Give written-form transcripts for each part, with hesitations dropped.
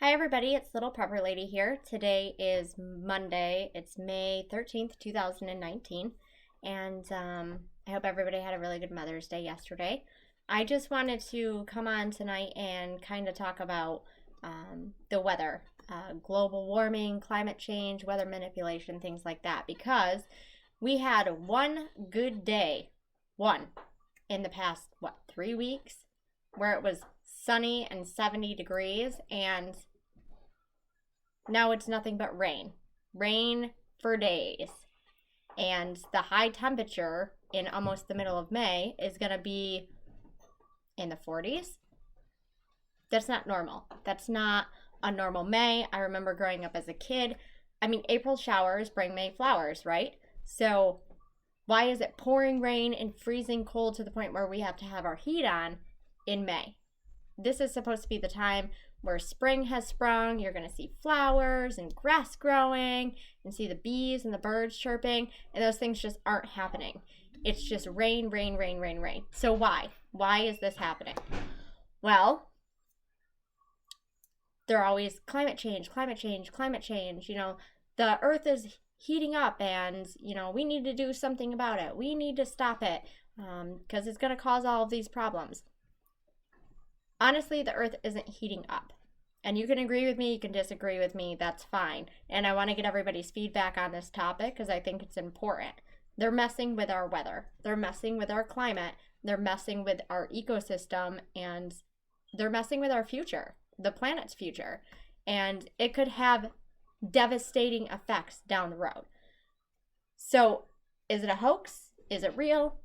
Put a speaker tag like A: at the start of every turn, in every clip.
A: Hi everybody, it's Little Prepper Lady here. Today is Monday. It's May 13th, 2019. And I hope everybody had a really good Mother's Day yesterday. I just wanted to come on tonight and kind of talk about the weather, global warming, climate change, weather manipulation, things like that. Because we had one good day, one, in the past, 3 weeks, where it was sunny and 70 degrees, and now it's nothing but rain. Rain for days. And the high temperature in almost the middle of May is going to be in the 40s. That's not normal. That's not a normal May. I remember growing up as a kid. April showers bring May flowers, right? So why is it pouring rain and freezing cold to the point where we have to have our heat on in May? This is supposed to be the time where spring has sprung. You're going to see flowers and grass growing and see the bees and the birds chirping, and those things just aren't happening. It's just rain, rain, rain, rain, rain. So why? Why is this happening? Well, they're always climate change, climate change, climate change. The earth is heating up and, we need to do something about it. We need to stop it because it's going to cause all of these problems. Honestly, the earth isn't heating up. And you can agree with me, you can disagree with me, that's fine. And I want to get everybody's feedback on this topic because I think it's important. They're messing with our weather. They're messing with our climate. They're messing with our ecosystem. And they're messing with our future, the planet's future. And it could have devastating effects down the road. So, is it a hoax? Is it real?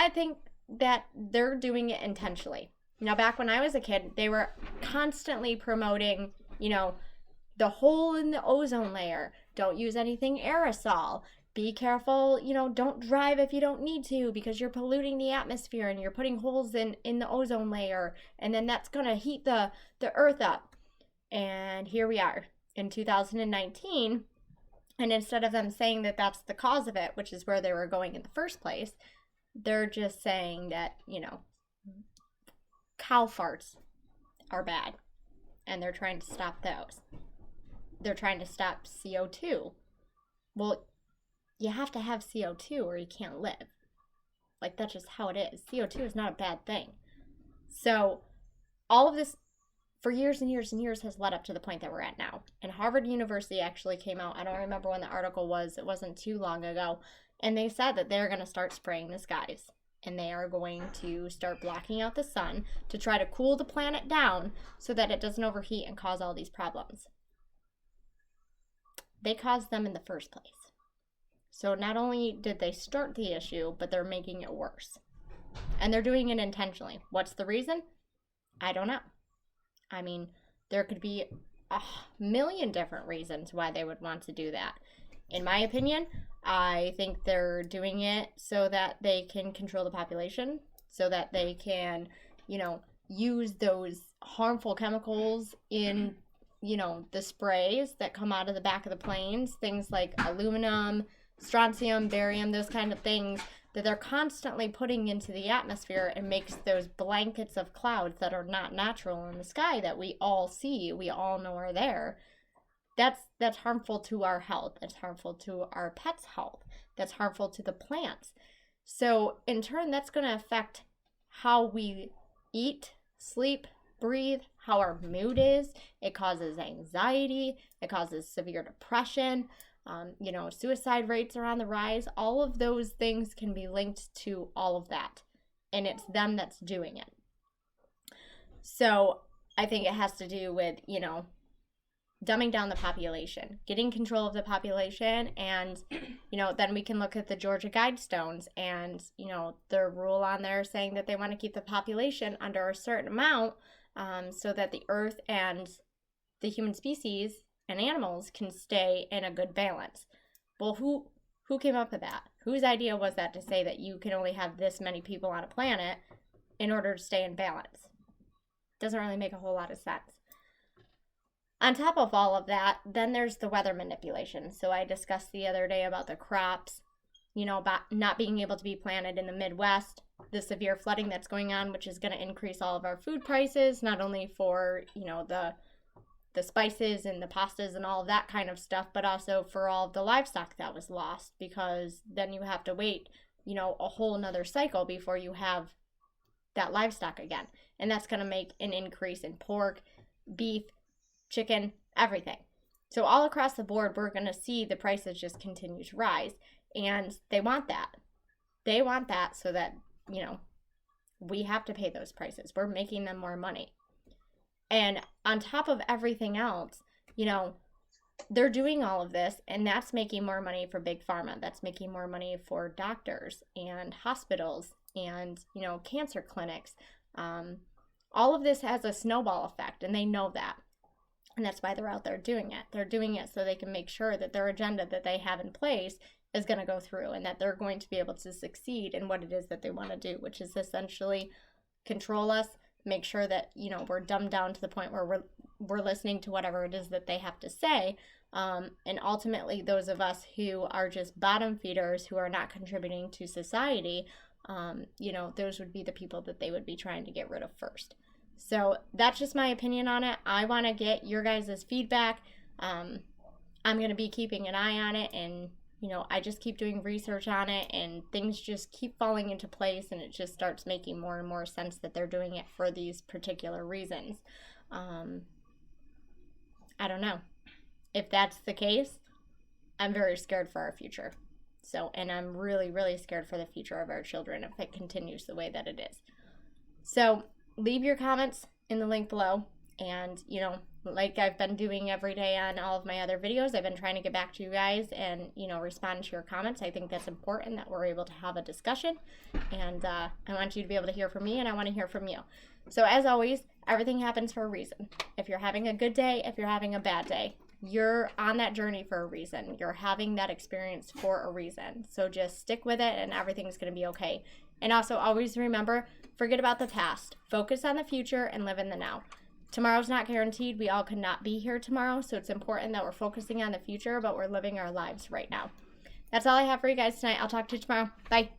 A: I think that they're doing it intentionally. Now, back when I was a kid, they were constantly promoting, the hole in the ozone layer. Don't use anything aerosol. Be careful, don't drive if you don't need to because you're polluting the atmosphere and you're putting holes in the ozone layer. And then that's going to heat the earth up. And here we are in 2019. And instead of them saying that that's the cause of it, which is where they were going in the first place, they're just saying that, cow farts are bad, and they're trying to stop those. They're trying to stop CO2. Well, you have to have CO2 or you can't live. That's just how it is. CO2 is not a bad thing. So, all of this, for years and years and years, has led up to the point that we're at now. And Harvard University actually came out, I don't remember when the article was, it wasn't too long ago, and they said that they're going to start spraying the skies. And they are going to start blocking out the sun to try to cool the planet down so that it doesn't overheat and cause all these problems. They caused them in the first place. So not only did they start the issue, but they're making it worse. And they're doing it intentionally. What's the reason? I don't know. There could be a million different reasons why they would want to do that. In my opinion, I think they're doing it so that they can control the population, so that they can, use those harmful chemicals in, the sprays that come out of the back of the planes, things like aluminum, strontium, barium, those kind of things that they're constantly putting into the atmosphere and makes those blankets of clouds that are not natural in the sky that we all see, we all know are there. That's harmful to our health. It's harmful to our pets' health. That's harmful to the plants. So in turn, that's going to affect how we eat, sleep, breathe, how our mood is. It causes anxiety. It causes severe depression. Suicide rates are on the rise. All of those things can be linked to all of that. And it's them that's doing it. So I think it has to do with, dumbing down the population, getting control of the population, and, then we can look at the Georgia Guidestones and, the rule on there saying that they want to keep the population under a certain amount so that the earth and the human species and animals can stay in a good balance. Well, who came up with that? Whose idea was that to say that you can only have this many people on a planet in order to stay in balance? Doesn't really make a whole lot of sense. On top of all of that, then there's the weather manipulation. So I discussed the other day about the crops, about not being able to be planted in the Midwest, the severe flooding that's going on, which is going to increase all of our food prices, not only for, the the spices and the pastas and all of that kind of stuff, but also for all of the livestock that was lost, because then you have to wait, a whole nother cycle before you have that livestock again. And that's going to make an increase in pork, beef, chicken, everything. So all across the board, we're going to see the prices just continue to rise. And they want that. They want that so that, we have to pay those prices. We're making them more money. And on top of everything else, they're doing all of this, and that's making more money for Big Pharma. That's making more money for doctors and hospitals and, cancer clinics. All of this has a snowball effect, and they know that. And that's why they're out there doing it. They're doing it so they can make sure that their agenda that they have in place is going to go through, and that they're going to be able to succeed in what it is that they want to do, which is essentially control us, make sure that, we're dumbed down to the point where we're listening to whatever it is that they have to say. And ultimately, those of us who are just bottom feeders, who are not contributing to society, those would be the people that they would be trying to get rid of first. So that's just my opinion on it. I want to get your guys' feedback. I'm going to be keeping an eye on it, and, I just keep doing research on it, and things just keep falling into place, and it just starts making more and more sense that they're doing it for these particular reasons. I don't know. If that's the case, I'm very scared for our future. And I'm really, really scared for the future of our children if it continues the way that it is. So leave your comments in the link below. And, like I've been doing every day on all of my other videos, I've been trying to get back to you guys and, respond to your comments. I think that's important that we're able to have a discussion. And I want you to be able to hear from me, and I want to hear from you. So as always, everything happens for a reason. If you're having a good day, if you're having a bad day, you're on that journey for a reason. You're having that experience for a reason. So just stick with it, and everything's going to be okay. And also always remember, forget about the past. Focus on the future and live in the now. Tomorrow's not guaranteed. We all could not be here tomorrow. So it's important that we're focusing on the future, but we're living our lives right now. That's all I have for you guys tonight. I'll talk to you tomorrow. Bye.